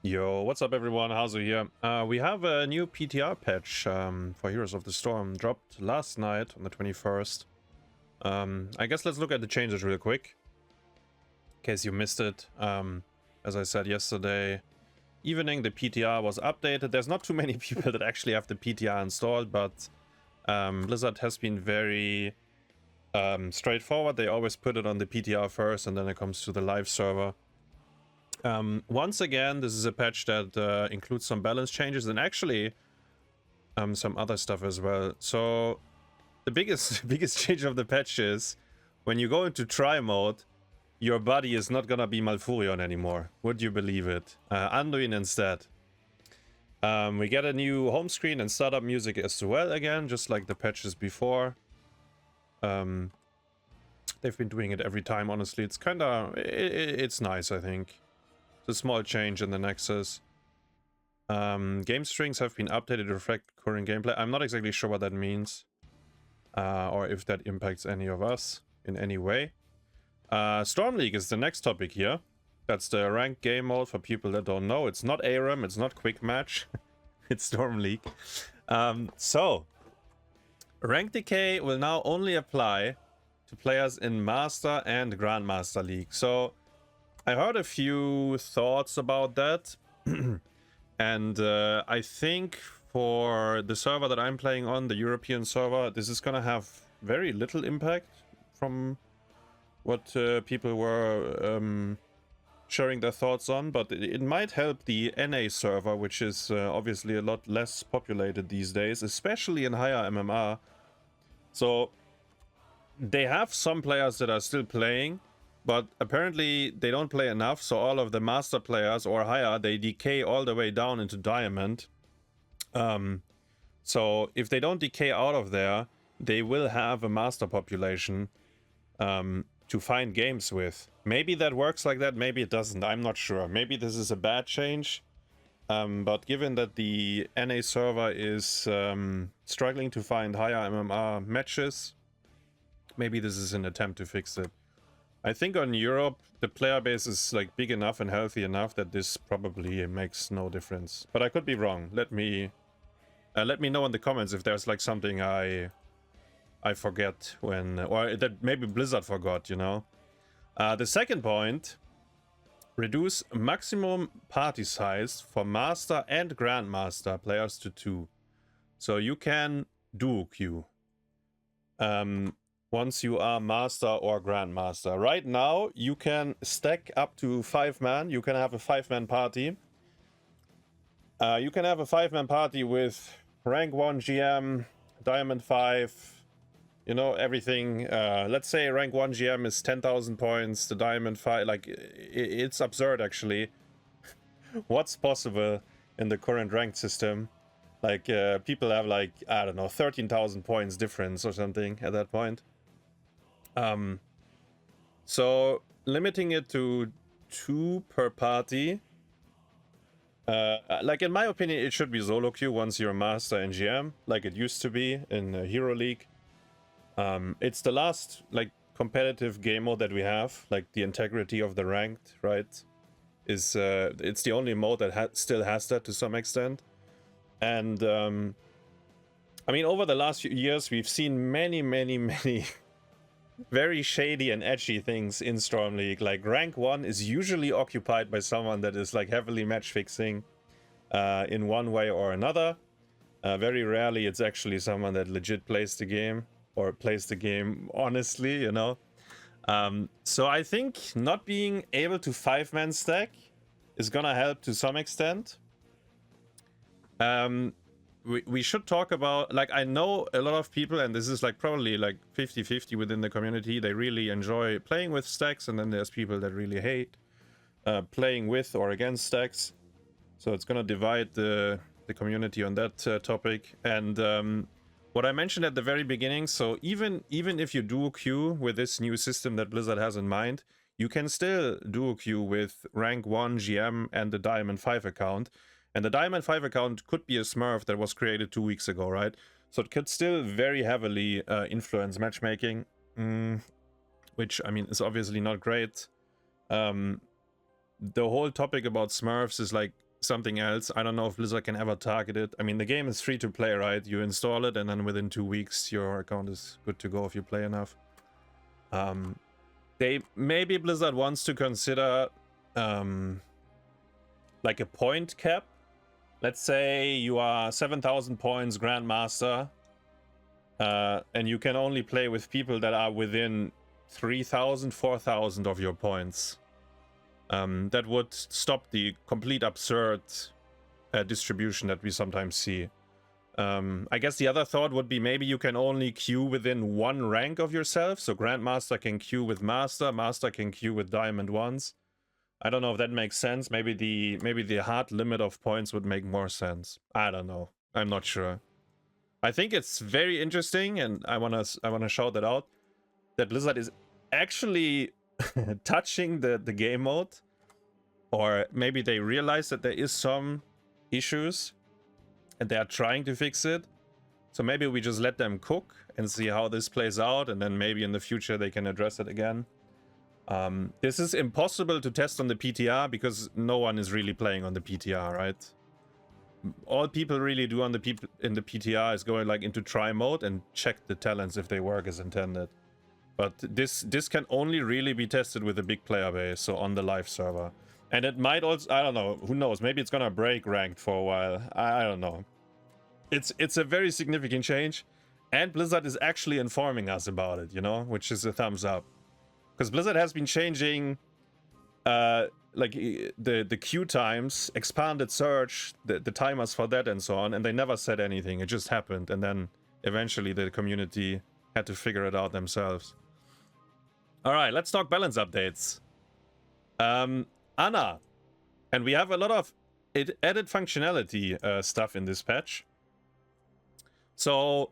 Yo, what's up everyone, Hazu here. We have a new PTR patch for Heroes of the Storm, dropped last night on the 21st. I guess let's look at the changes real quick, in case you missed it. As I said yesterday evening, the PTR was updated. There's not too many people that actually have the PTR installed, but Blizzard has been very straightforward. They always put it on the PTR first, and then it comes to the live server. Once again, this is a patch that includes some balance changes and actually some other stuff as well. So the biggest change of the patch is when you go into try mode, your buddy is not gonna be Malfurion anymore. Would you believe it? Anduin instead. We get a new home screen and startup music as well again, just like the patches before. They've been doing it every time, honestly. It's kinda... it's nice, I think. A small change in the Nexus. Game strings have been updated to reflect current gameplay. I'm not exactly sure what that means. Or if that impacts any of us in any way. Stormleague is the next topic here. That's the ranked game mode for people that don't know. It's not ARAM, it's not Quick Match. It's Stormleague. So, Ranked Decay will now only apply to players in Master and Grandmaster League. So, I heard a few thoughts about that, and I think for the server that I'm playing on, the European server, this is gonna have very little impact from what people were sharing their thoughts on, but it might help the NA server, which is obviously a lot less populated these days, especially in higher MMR. So they have some players that are still playing, but apparently they don't play enough, so all of the master players or higher, they decay all the way down into diamond. So if they don't decay out of there, they will have a master population to find games with. Maybe that works like that, maybe it doesn't, I'm not sure. Maybe this is a bad change, but given that the NA server is struggling to find higher MMR matches, maybe this is an attempt to fix it. I think on Europe, the player base is like big enough and healthy enough that this probably makes no difference. But I could be wrong. Let me know in the comments if there's like something I forget when, or that maybe Blizzard forgot, you know. The second point, reduce maximum party size for Master and Grandmaster players to 2. So you can duo queue. Once you are Master or Grandmaster. Right now, you can stack up to 5 man. You can have a 5-man party. You can have a 5-man party with rank 1 GM, Diamond 5, you know, everything. Let's say rank 1 GM is 10,000 points, the Diamond 5, like, it's absurd actually. What's possible in the current ranked system? Like, people have like, I don't know, 13,000 points difference or something at that point. So limiting it to 2 per party, like in my opinion, it should be solo queue once you're Master and GM, like it used to be in Hero League. It's the last like competitive game mode that we have, like the integrity of the ranked, right? Is it's the only mode that still has that to some extent. And I mean, over the last few years, we've seen many very shady and edgy things in Stormleague. Like rank 1 is usually occupied by someone that is like heavily match fixing in one way or another. Very rarely it's actually someone that legit plays the game or plays the game honestly, you know. So I think not being able to 5-man stack is gonna help to some extent. We should talk about, like, I know a lot of people, and this is like probably like 50-50 within the community, they really enjoy playing with stacks, and then there's people that really hate playing with or against stacks. So it's gonna divide the community on that topic. And what I mentioned at the very beginning, so even if you duo queue with this new system that Blizzard has in mind, you can still duo queue with rank 1 GM and the Diamond 5 account. And the Diamond 5 account could be a Smurf that was created 2 weeks ago, right? So it could still very heavily influence matchmaking, which, I mean, is obviously not great. The whole topic about Smurfs is like something else. I don't know if Blizzard can ever target it. I mean, the game is free to play, right? You install it and then within 2 weeks your account is good to go if you play enough. Maybe Blizzard wants to consider like a point cap. Let's say you are 7,000 points Grandmaster, and you can only play with people that are within 3,000, 4,000 of your points. That would stop the complete absurd distribution that we sometimes see. I guess the other thought would be maybe you can only queue within one rank of yourself. So Grandmaster can queue with Master, Master can queue with Diamond once. I don't know if that makes sense. Maybe the hard limit of points would make more sense. I don't know. I'm not sure. I think it's very interesting, and I wanna shout that out. That Blizzard is actually touching the game mode, or maybe they realize that there is some issues and they are trying to fix it. So maybe we just let them cook and see how this plays out, and then maybe in the future they can address it again. This is impossible to test on the PTR because no one is really playing on the PTR, right? All people really do on the PTR is going like into try mode and check the talents if they work as intended. But this can only really be tested with a big player base, so on the live server. And it might also, I don't know, who knows, maybe it's gonna break ranked for a while. I don't know. It's a very significant change, and Blizzard is actually informing us about it, you know, which is a thumbs up. Because Blizzard has been changing like the queue times, expanded search, the timers for that and so on, and they never said anything. It just happened, and then eventually the community had to figure it out themselves. Alright, let's talk balance updates. Ana. And we have a lot of added functionality stuff in this patch. So,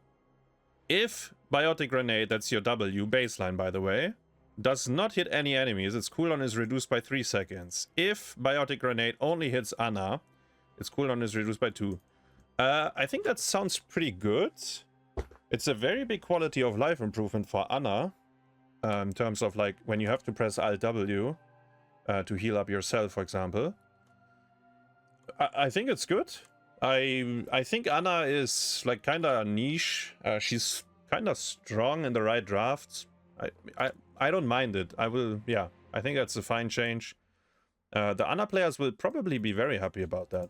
if Biotic Grenade, that's your W, baseline by the way, does not hit any enemies, its cooldown is reduced by 3 seconds. If Biotic Grenade only hits Ana, its cooldown is reduced by 2. I think that sounds pretty good. It's a very big quality of life improvement for Ana, in terms of like when you have to press Alt W to heal up yourself, for example. I think it's good. I think Ana is like kind of niche. She's kind of strong in the right drafts. I don't mind it. Yeah, I think that's a fine change. The Ana players will probably be very happy about that.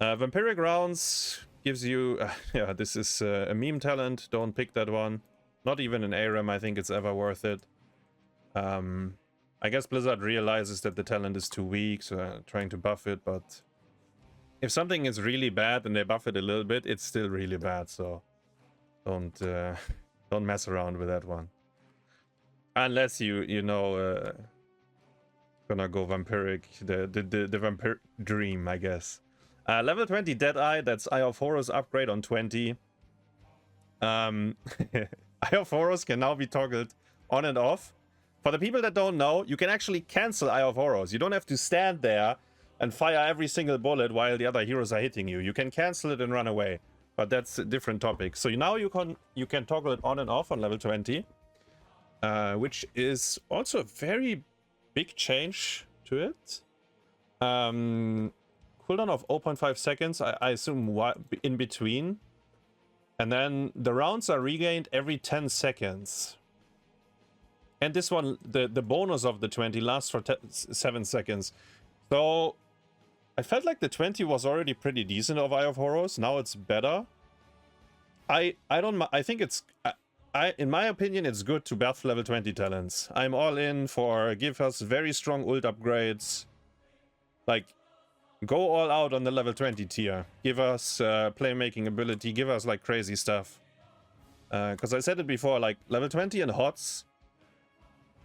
Vampiric Rounds gives you... yeah, this is a meme talent. Don't pick that one. Not even an ARAM, I think it's ever worth it. I guess Blizzard realizes that the talent is too weak, so trying to buff it, but... if something is really bad and they buff it a little bit, it's still really bad, so... don't mess around with that one. Unless you know... gonna go vampiric, the vampire dream, I guess. Level 20 Deadeye, that's Eye of Horus upgrade on 20. Eye of Horus can now be toggled on and off. For the people that don't know, you can actually cancel Eye of Horus. You don't have to stand there and fire every single bullet while the other heroes are hitting you. You can cancel it and run away. But that's a different topic. So now you can toggle it on and off on level 20. Which is also a very big change to it. Cooldown of 0.5 seconds, I assume in between. And then the rounds are regained every 10 seconds. And this one, the bonus of the 20 lasts for 7 seconds. So I felt like the 20 was already pretty decent of Eye of Horus. Now it's better. I think it's... in my opinion, it's good to buff level 20 talents. I'm all in for give us very strong ult upgrades. Like, go all out on the level 20 tier. Give us playmaking ability. Give us like crazy stuff. Because I said it before, like level 20 and HOTS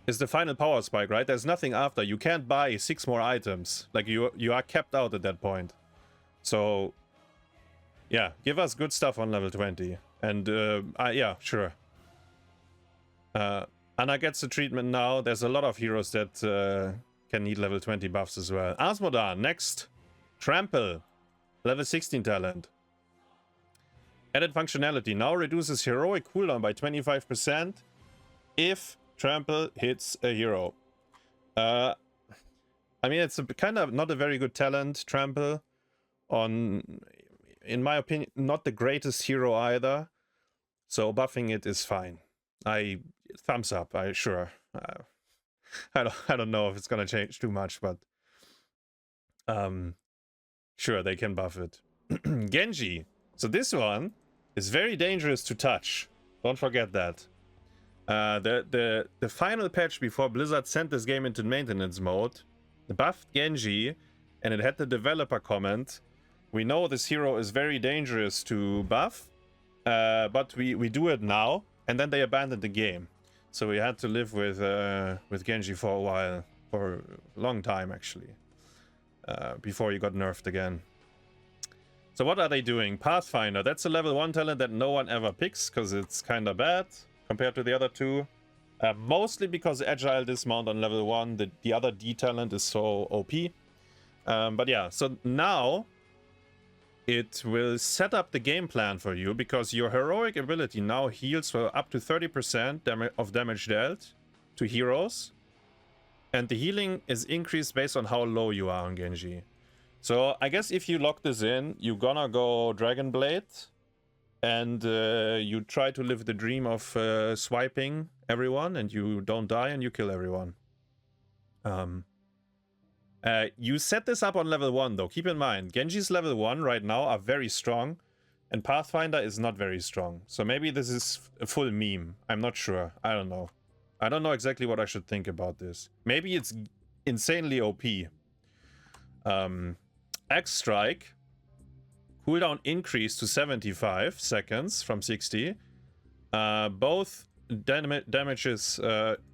is the final power spike, right? There's nothing after. You can't buy 6 more items. Like you are capped out at that point. So yeah, give us good stuff on level 20. And yeah, sure. Ana gets the treatment now. There's a lot of heroes that can need level 20 buffs as well. Asmodan, next. Trample, level 16 talent. Added functionality. Now reduces heroic cooldown by 25% if Trample hits a hero. I mean, it's kind of not a very good talent, Trample. on, in my opinion, not the greatest hero either. So buffing it is fine. Thumbs up. Sure. I don't know if it's gonna change too much, but sure, they can buff it. Genji. So this one is very dangerous to touch. Don't forget that. The final patch before Blizzard sent this game into maintenance mode buffed Genji, and it had the developer comment, "We know this hero is very dangerous to buff, but we do it now." And then they abandoned the game. So we had to live with Genji for a while, for a long time actually, before he got nerfed again. So what are they doing? Pathfinder, that's a level 1 talent that no one ever picks, because it's kinda bad compared to the other two. Mostly because Agile Dismount on level 1, the other D talent is so OP. But yeah, so now it will set up the game plan for you, because your heroic ability now heals for up to 30% of damage dealt to heroes. And the healing is increased based on how low you are on Genji. So I guess if you lock this in, you're gonna go Dragon Blade, and you try to live the dream of swiping everyone, and you don't die and you kill everyone. You set this up on level 1 though. Keep in mind, Genji's level 1 right now are very strong, and Pathfinder is not very strong. So maybe this is a full meme. I'm not sure. I don't know. I don't know exactly what I should think about this. Maybe it's insanely OP. X-Strike. Cooldown increased to 75 seconds from 60. Both damages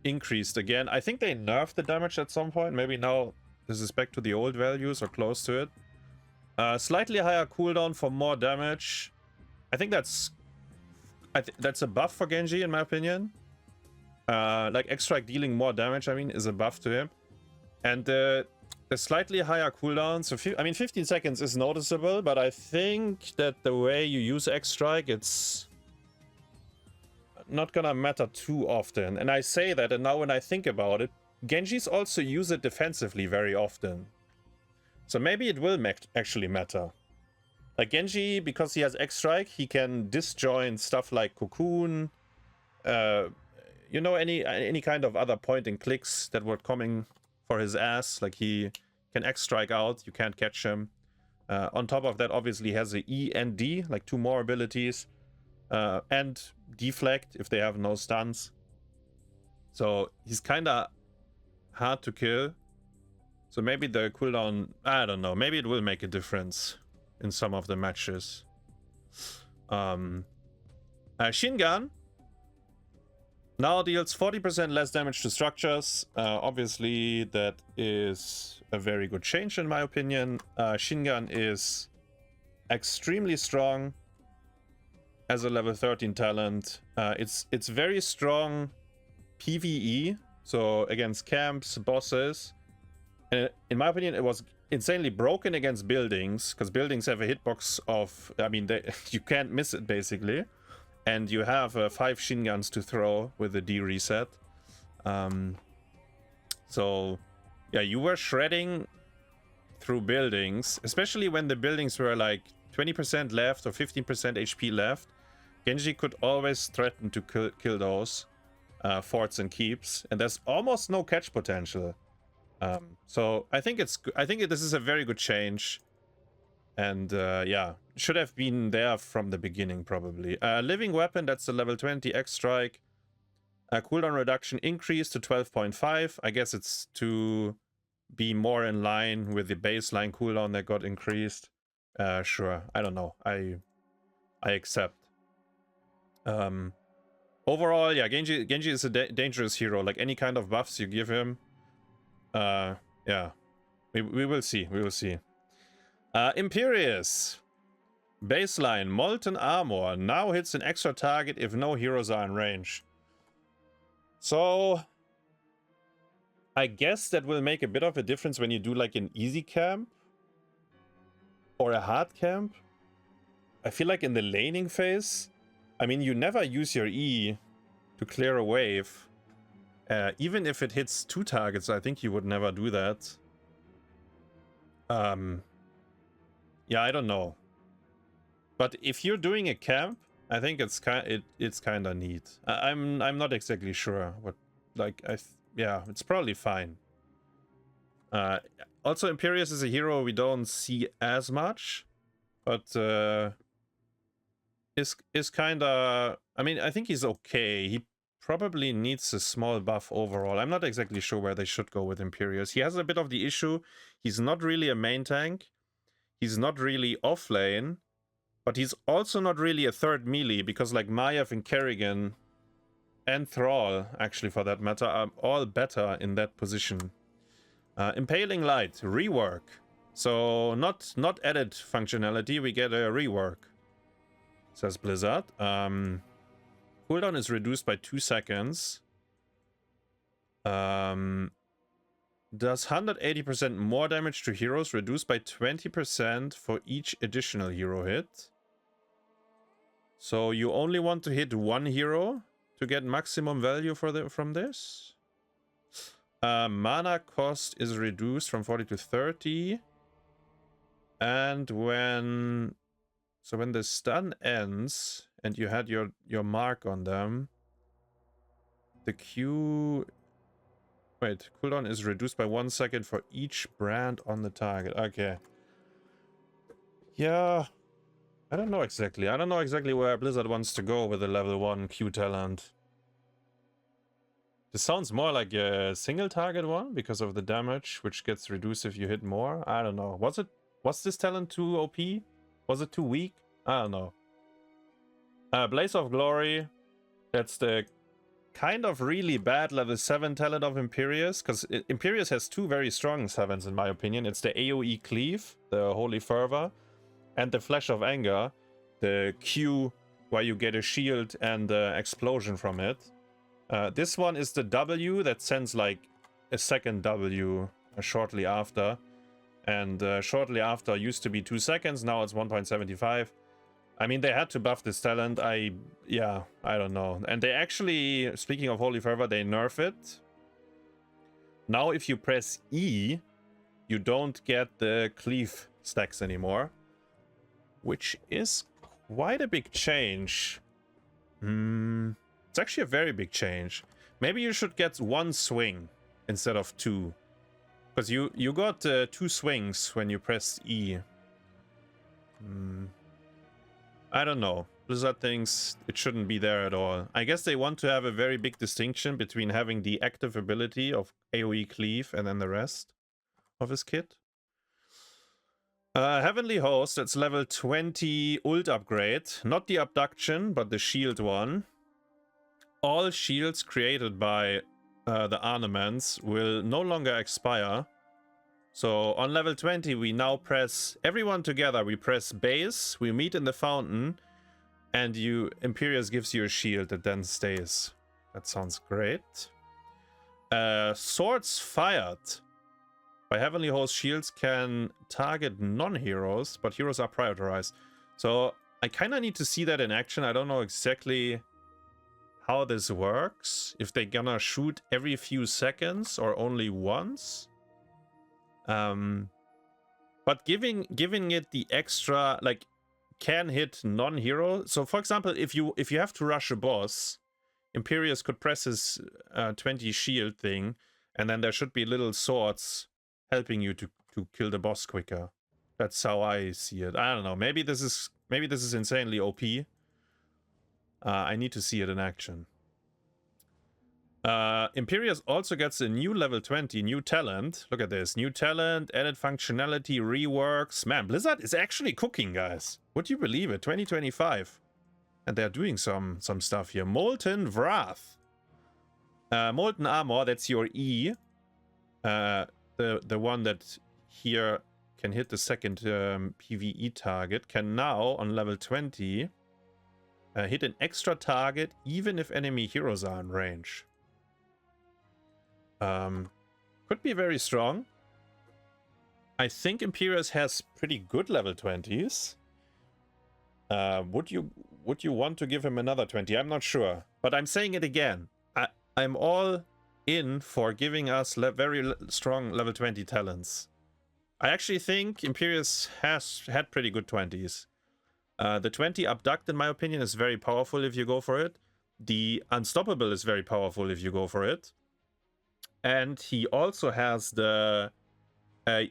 increased again. I think they nerfed the damage at some point. Maybe now this is back to the old values or close to it. Slightly higher cooldown for more damage. I think that's a buff for Genji in my opinion. Like X-Strike dealing more damage, I mean, is a buff to him. And the slightly higher cooldown, so I mean 15 seconds is noticeable, but I think that the way you use X-Strike, it's not gonna matter too often. And I say that, and now when I think about it, Genjis also use it defensively very often. So maybe it will actually matter. Like Genji, because he has X-Strike, he can disjoint stuff like Cocoon, you know, any kind of other point and clicks that were coming for his ass. Like he can X-Strike out, you can't catch him. On top of that, obviously he has a E and D, like 2 more abilities. And deflect if they have no stuns. So he's kinda hard to kill. So maybe the cooldown, I don't know, maybe it will make a difference in some of the matches. Shingun now deals 40% less damage to structures. Obviously that is a very good change in my opinion. Shingun is extremely strong as a level 13 talent. It's very strong PvE, so against camps, bosses. And in my opinion, it was insanely broken against buildings, because buildings have a hitbox of, I mean, you can't miss it basically. And you have 5 Shinguns to throw with the D reset. So yeah, you were shredding through buildings, especially when the buildings were like 20% left or 15% HP left. Genji could always threaten to kill those forts and keeps, and there's almost no catch potential. So I think this is a very good change, and yeah, should have been there from the beginning probably. Living weapon, that's a level 20 X-Strike. Cooldown reduction increased to 12.5. I guess it's to be more in line with the baseline cooldown that got increased. Sure, I don't know. I accept. Overall, yeah, Genji is a dangerous hero. Like any kind of buffs you give him, yeah, we will see. We will see. Imperius baseline molten armor now hits an extra target if no heroes are in range. So I guess that will make a bit of a difference when you do like an easy camp or a hard camp. I feel like in the laning phase, I mean, you never use your E to clear a wave. Even if it hits 2 targets, I think you would never do that. Yeah, I don't know. But if you're doing a camp, I think it's kind of neat. I'm not exactly sure what, like, yeah, it's probably fine. Also, Imperius is a hero we don't see as much, but is kind of, I mean, I think he's okay. He probably needs a small buff overall. I'm not exactly sure where they should go with Imperius. He has a bit of the issue. He's not really a main tank. He's not really off lane. But he's also not really a third melee, because like Maiev and Kerrigan and Thrall, actually for that matter, are all better in that position. Impaling Light, rework. So not added functionality, we get a rework, says Blizzard. Cooldown is reduced by 2 seconds. Does 180% more damage to heroes, reduced by 20% for each additional hero hit. So you only want to hit one hero to get maximum value from this. Mana cost is reduced from 40 to 30. And when the stun ends and you had your mark on them, the Q... Wait, cooldown is reduced by 1 second for each brand on the target. Okay. Yeah. I don't know exactly. I don't know exactly where Blizzard wants to go with the level 1 Q talent. This sounds more like a single target one because of the damage, which gets reduced if you hit more. I don't know. Was this talent too OP? Was it too weak? I don't know. Blaze of Glory. That's the kind of really bad level 7 talent of Imperius, because Imperius has 2 very strong 7s in my opinion. It's the AoE Cleave, the Holy Fervor, and the Flash of Anger, the Q where you get a shield and explosion from it. This one is the W that sends like a second W shortly after. And shortly after used to be 2 seconds, now it's 1.75. I mean, they had to buff this talent. I don't know. And they actually, speaking of Holy Fervor, they nerf it. Now if you press E, you don't get the cleave stacks anymore, which is quite a big change. It's actually a very big change. Maybe you should get 1 swing instead of 2. Because you got 2 swings when you press E. I don't know. Blizzard thinks it shouldn't be there at all. I guess they want to have a very big distinction between having the active ability of AoE Cleave and then the rest of his kit. Heavenly Host, that's level 20 ult upgrade. Not the abduction, but the shield one. All shields created by the ornaments will no longer expire. So on level 20 we now press, everyone together, we press base, we meet in the fountain, and Imperius gives you a shield that then stays. That sounds great. Swords fired by Heavenly Host shields can target non-heroes, but heroes are prioritized. So I kind of need to see that in action. I don't know exactly how this works. If they're gonna shoot every few seconds or only once. But giving it the extra, like, can hit non-hero. So for example, if you have to rush a boss, Imperius could press his 20 shield thing, and then there should be little swords helping you to kill the boss quicker. That's how I see it. I don't know. Maybe this is insanely OP. I need to see it in action. Imperius also gets a new level 20, new talent. Look at this. New talent, added functionality, reworks. Man, Blizzard is actually cooking, guys. Would you believe it? 2025. And they're doing some stuff here. Molten Wrath. Molten Armor, that's your E. The one that here can hit the second PvE target, can now, on level 20, hit an extra target even if enemy heroes are in range. Could be very strong. I think Imperius has pretty good level 20s. Would you want to give him another 20? I'm not sure, but I'm saying it again. I'm all in for giving us very strong level 20 talents. I actually think Imperius has had pretty good 20s. The 20 Abduct, in my opinion, is very powerful if you go for it. The Unstoppable is very powerful if you go for it. And he also has the...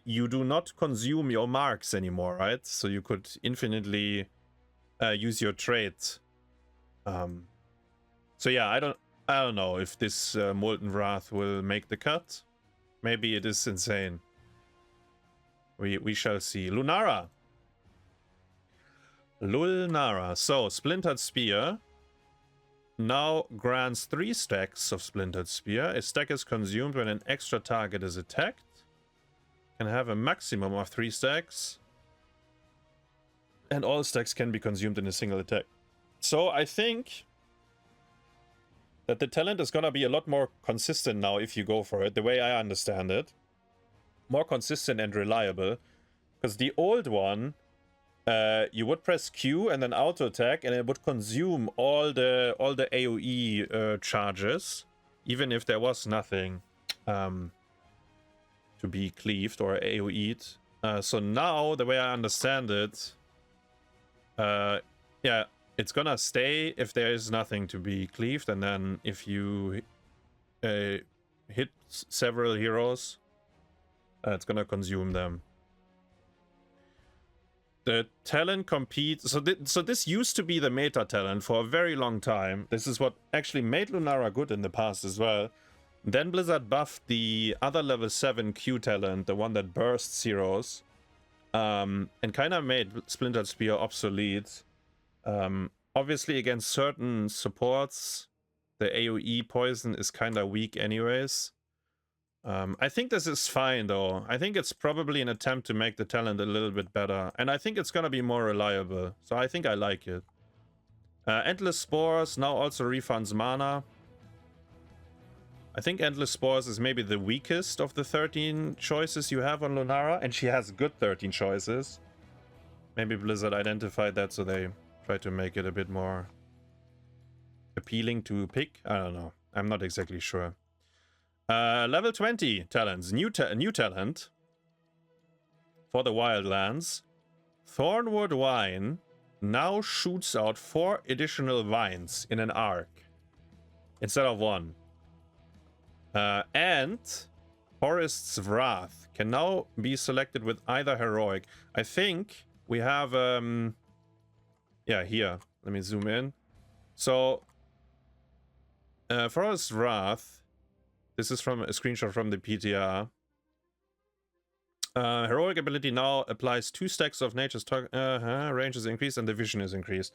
you do not consume your marks anymore, right? So you could infinitely use your trait. So yeah, I don't know if this Molten Wrath will make the cut. Maybe it is insane. We shall see. Lunara. Lulnara. So, Splintered Spear now grants 3 stacks of Splintered Spear. A stack is consumed when an extra target is attacked. Can have a maximum of 3 stacks. And all stacks can be consumed in a single attack. So, I think that the talent is gonna be a lot more consistent now if you go for it, the way I understand it. More consistent and reliable. Because the old one, you would press Q and then auto attack, and it would consume all the AoE charges, even if there was nothing to be cleaved or AoE'd. So now, the way I understand it, yeah, it's gonna stay if there is nothing to be cleaved, and then if you hit several heroes, it's gonna consume them. The talent competes... So this used to be the meta talent for a very long time. This is what actually made Lunara good in the past as well. Then Blizzard buffed the other level 7 Q talent, the one that bursts heroes, and kind of made Splintered Spear obsolete. Obviously against certain supports, the AoE poison is kind of weak anyways. I think this is fine though. I think it's probably an attempt to make the talent a little bit better. And I think it's gonna be more reliable. So I think I like it. Endless Spores now also refunds mana. I think Endless Spores is maybe the weakest of the 13 choices you have on Lunara. And she has good 13 choices. Maybe Blizzard identified that, so they try to make it a bit more appealing to pick. I don't know. I'm not exactly sure. Level 20 talents. New talent for the Wildlands. Thornwood Vine now shoots out 4 additional vines in an arc instead of 1. And Forest's Wrath can now be selected with either heroic. I think we have yeah, here. Let me zoom in. So Forest's Wrath. This is from a screenshot from the PTR. Heroic ability now applies 2 stacks of nature's range is increased and the vision is increased.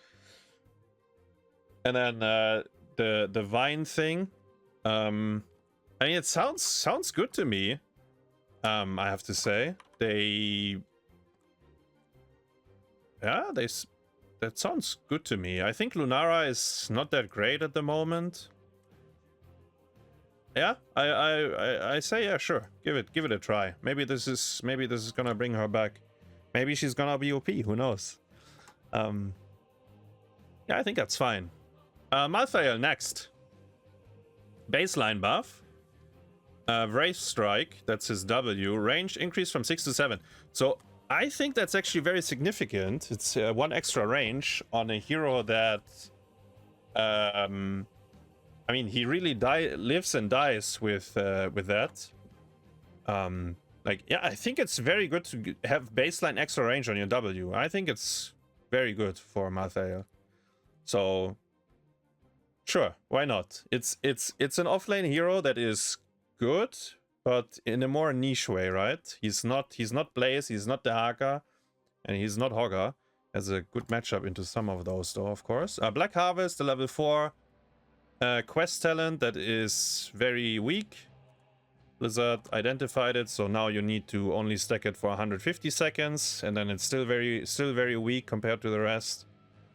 And then the vine thing. I mean, it sounds good to me. I have to say, that sounds good to me. I think Lunara is not that great at the moment. Yeah, I say yeah, sure. Give it a try. Maybe this is gonna bring her back. Maybe she's gonna be OP. Who knows? Yeah, I think that's fine. Malthael next. Baseline buff. Wraith Strike. That's his W. Range increased from 6 to 7. So I think that's actually very significant. It's 1 extra range on a hero that. I mean, he really lives and dies with that. Like, yeah, I think it's very good to have baseline extra range on your W. I think it's very good for Malthael. So, sure, why not? It's an offlane hero that is good, but in a more niche way, right? He's not Blaze, he's not Dehaka, and he's not Hogger. Has a good matchup into some of those, though, of course. Black Harvest, the level 4. Quest talent that is very weak. Blizzard identified it, so now you need to only stack it for 150 seconds, and then it's still very weak compared to the rest.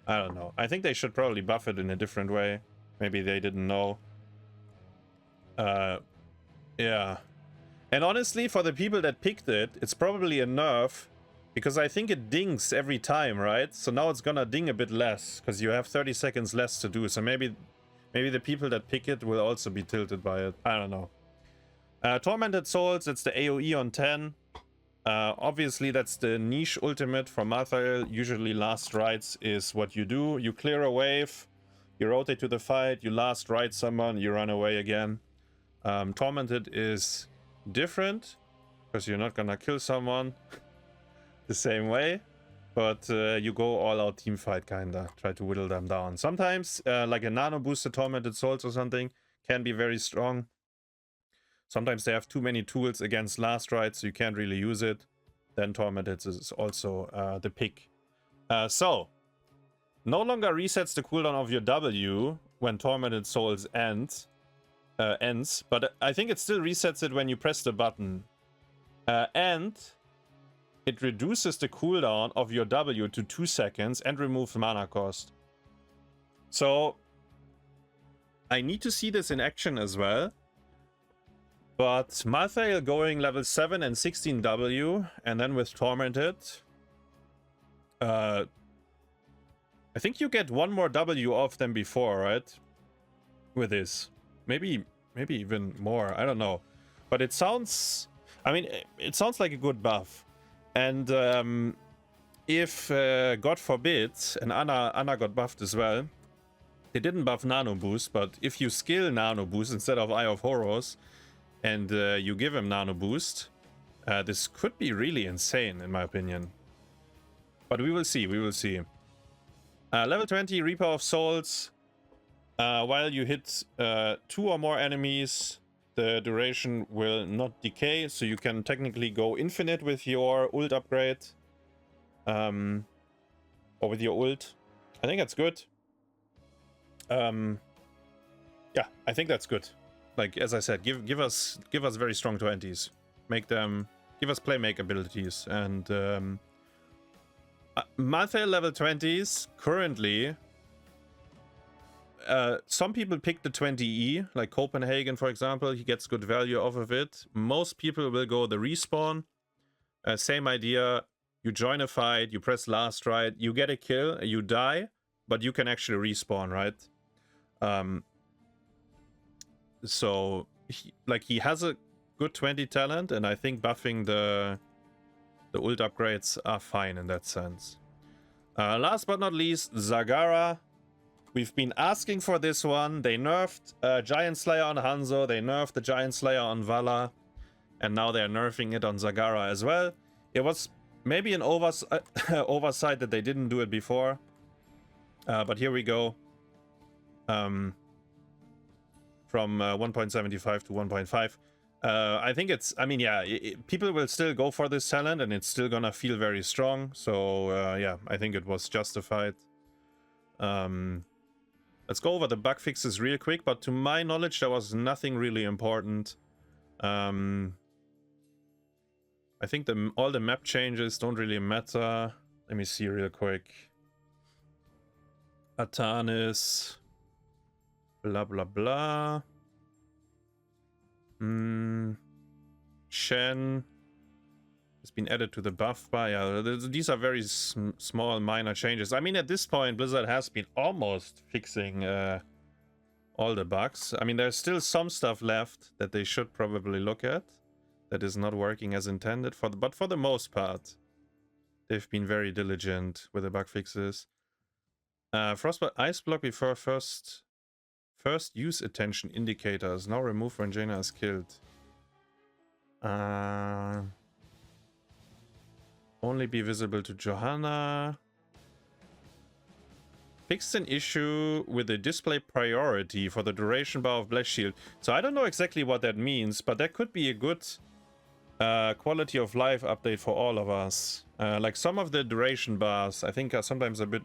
I don't know. I think they should probably buff it in a different way. Maybe they didn't know. Yeah. And honestly, for the people that picked it, it's probably a nerf, because I think it dings every time, right? So now it's gonna ding a bit less, because you have 30 seconds less to do. So maybe the people that pick it will also be tilted by it. I don't know. Tormented Souls, it's the AoE on 10. Obviously, that's the niche ultimate for Malthael. Usually last rites is what you do. You clear a wave, you rotate to the fight, you last rite someone, you run away again. Tormented is different, because you're not gonna kill someone the same way. But you go all out team fight, kinda. Try to whittle them down. Sometimes, like a nano boosted Tormented Souls or something, can be very strong. Sometimes they have too many tools against last rites, so you can't really use it. Then Tormented is also the pick. So, no longer resets the cooldown of your W when Tormented Souls ends, but I think it still resets it when you press the button. And it reduces the cooldown of your W to 2 seconds and removes mana cost. So, I need to see this in action as well. But Malthael going level 7 and 16 W, and then with Tormented, I think you get one more W off than before, right? With this. Maybe even more, I don't know. But it sounds, I mean, it sounds like a good buff. And if, God forbid, and Anna got buffed as well, they didn't buff Nano Boost, but if you skill Nano Boost instead of Eye of Horrors, and you give him Nano Boost, this could be really insane, in my opinion. But we will see, we will see. Level 20, Reaper of Souls. While you hit 2 or more enemies, the duration will not decay, so you can technically go infinite with your ult upgrade. Or with your ult. I think that's good. Yeah, I think that's good. Like, as I said, give us very strong 20s. Make them, give us playmake abilities. And Malthael level 20s currently, some people pick the 20E, like Copenhagen, for example. He gets good value off of it. Most people will go the respawn. Same idea. You join a fight, you press last rite, you get a kill, you die, but you can actually respawn, right? So, he has a good 20 talent, and I think buffing the ult upgrades are fine in that sense. Last but not least, Zagara. We've been asking for this one. They nerfed Giant Slayer on Hanzo, they nerfed the Giant Slayer on Vala, and now they're nerfing it on Zagara as well. It was maybe an oversight that they didn't do it before, but here we go. From 1.75 to 1.5. I think it's, I mean, yeah, people will still go for this talent and it's still gonna feel very strong. So, yeah, I think it was justified. Let's go over the bug fixes real quick, but to my knowledge, there was nothing really important. I think all the map changes don't really matter. Let me see real quick. Atanis. Blah, blah, blah. Shen has been added to the buff bar. Yeah, these are very small, minor changes. I mean, at this point, Blizzard has been almost fixing all the bugs. I mean, there's still some stuff left that they should probably look at that is not working as intended. But for the most part, they've been very diligent with the bug fixes. Frostbite Ice Block before first use attention indicators now removed when Jaina is killed. Only be visible to Johanna. Fixed an issue with the display priority for the duration bar of Blast Shield. So I don't know exactly what that means, but that could be a good quality of life update for all of us. Like some of the duration bars I think are sometimes a bit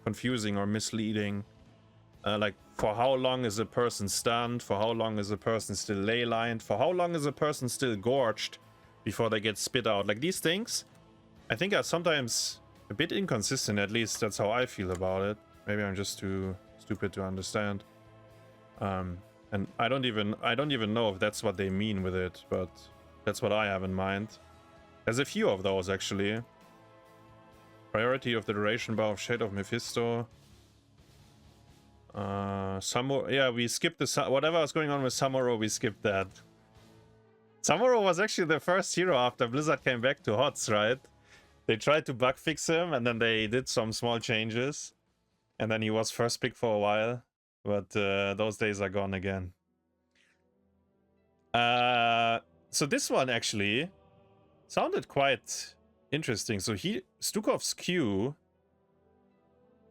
confusing or misleading. Like, for how long is a person stunned? For how long is a person still ley-lined? For how long is a person still gorged before they get spit out? Like, these things, I think are sometimes a bit inconsistent. At least that's how I feel about it. Maybe I'm just too stupid to understand. And I don't even know if that's what they mean with it, but that's what I have in mind. There's a few of those, actually. Priority of the duration bar of Shade of Mephisto. Yeah, we skipped the whatever was going on with Samuro, we skipped that. Samuro was actually the first hero after Blizzard came back to HOTS, right? They tried to bug fix him, and then they did some small changes. And then he was first pick for a while. But those days are gone again. So this one actually sounded quite interesting. So Stukov's Q,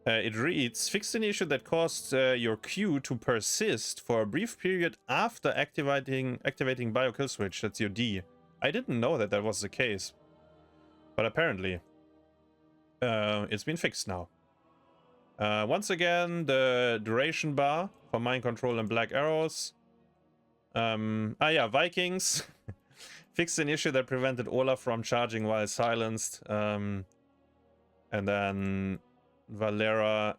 it reads, fixed an issue that caused your Q to persist for a brief period after activating bio kill switch. That's your D. I didn't know that was the case, but apparently it's been fixed now. Once again, the duration bar for mind control and black arrows. Yeah, Vikings fixed an issue that prevented Olaf from charging while silenced. And then Valera,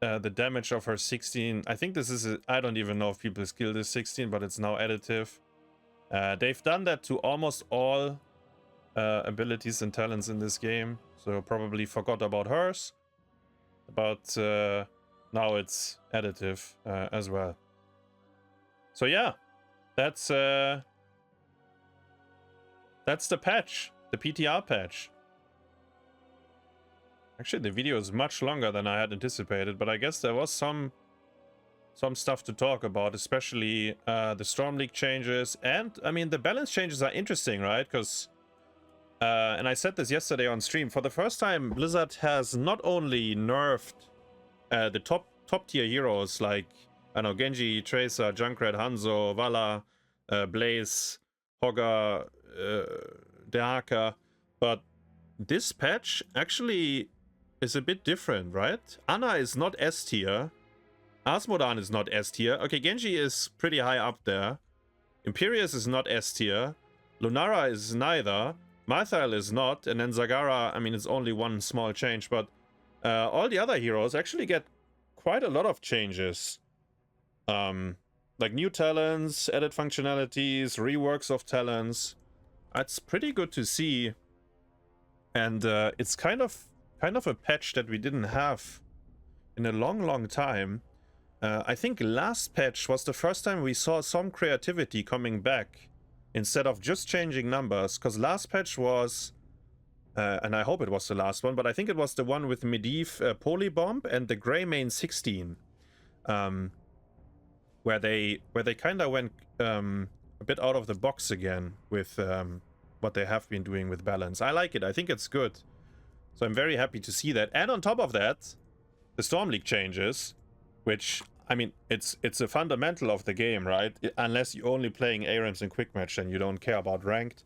the damage of her 16. I think this is, I don't even know if people skill this 16, but it's now additive. They've done that to almost all abilities and talents in this game, so probably forgot about hers. But now it's additive as well. So yeah, that's the patch, the PTR patch. Actually, the video is much longer than I had anticipated, but I guess there was some stuff to talk about, especially the Stormleague changes. And I mean, the balance changes are interesting, right? Because and I said this yesterday on stream, for the first time Blizzard has not only nerfed the top tier heroes like, I don't know, Genji, Tracer, Junkrat, Hanzo, Vala, Blaze, Hogger, Dehaka, but this patch actually is a bit different, right? Ana is not S tier, Asmodan is not S tier. Okay, Genji is pretty high up there. Imperius is not S tier. Lunara is neither. Mythael is not, and then Zagara, I mean, it's only one small change, but all the other heroes actually get quite a lot of changes. Like new talents, added functionalities, reworks of talents. It's pretty good to see, and it's kind of a patch that we didn't have in a long time. I think last patch was the first time we saw some creativity coming back instead of just changing numbers, because last patch was, and I hope it was the last one, but I think it was the one with Medivh Polybomb and the Greymane 16, where they kind of went a bit out of the box again with what they have been doing with balance. I like it. I think it's good. So I'm very happy to see that. And on top of that, the Stormleague changes, which, I mean, it's a fundamental of the game, right? Unless you're only playing ARAMs and quick match and you don't care about ranked.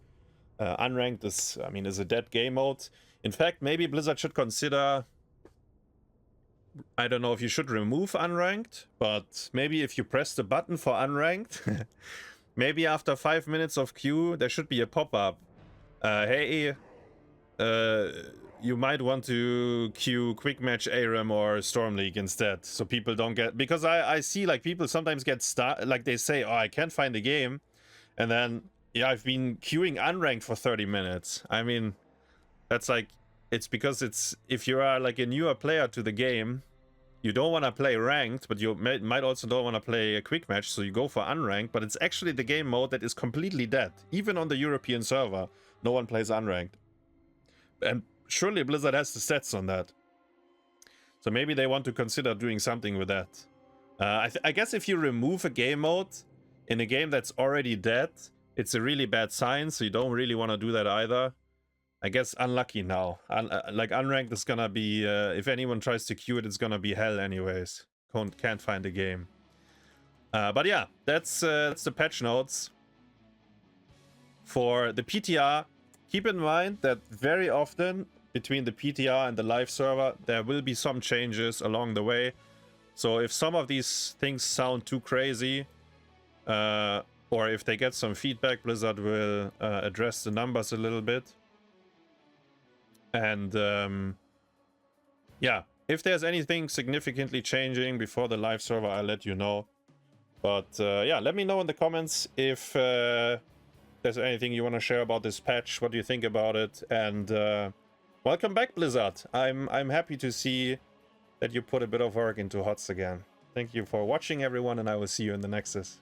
Unranked is, I mean, is a dead game mode. In fact, maybe Blizzard should consider, I don't know if you should remove unranked, but maybe if you press the button for unranked, maybe after 5 minutes of queue, there should be a pop-up. Hey, you might want to queue quick match ARAM or Stormleague instead, so people don't get, because I see like people sometimes get like they say, oh, I can't find a game, and then yeah, I've been queuing unranked for 30 minutes. I mean, that's like, it's because it's, if you are like a newer player to the game, you don't want to play ranked, but you might also don't want to play a quick match, so you go for unranked, but it's actually the game mode that is completely dead. Even on the European server, no one plays unranked. And surely Blizzard has the stats on that. So maybe they want to consider doing something with that. I guess if you remove a game mode in a game that's already dead, it's a really bad sign, so you don't really want to do that either. I guess unlucky now. Like unranked is gonna be, if anyone tries to queue it, it's gonna be hell anyways. Can't find a game. But yeah, that's the patch notes for the PTR. Keep in mind that very often between the PTR and the live server, there will be some changes along the way. So if some of these things sound too crazy, or if they get some feedback, Blizzard will address the numbers a little bit. And yeah, if there's anything significantly changing before the live server, I'll let you know. But yeah, let me know in the comments if there's anything you want to share about this patch. What do you think about it? And welcome back, Blizzard. I'm happy to see that you put a bit of work into HOTS again. Thank you for watching, everyone, and I will see you in the Nexus.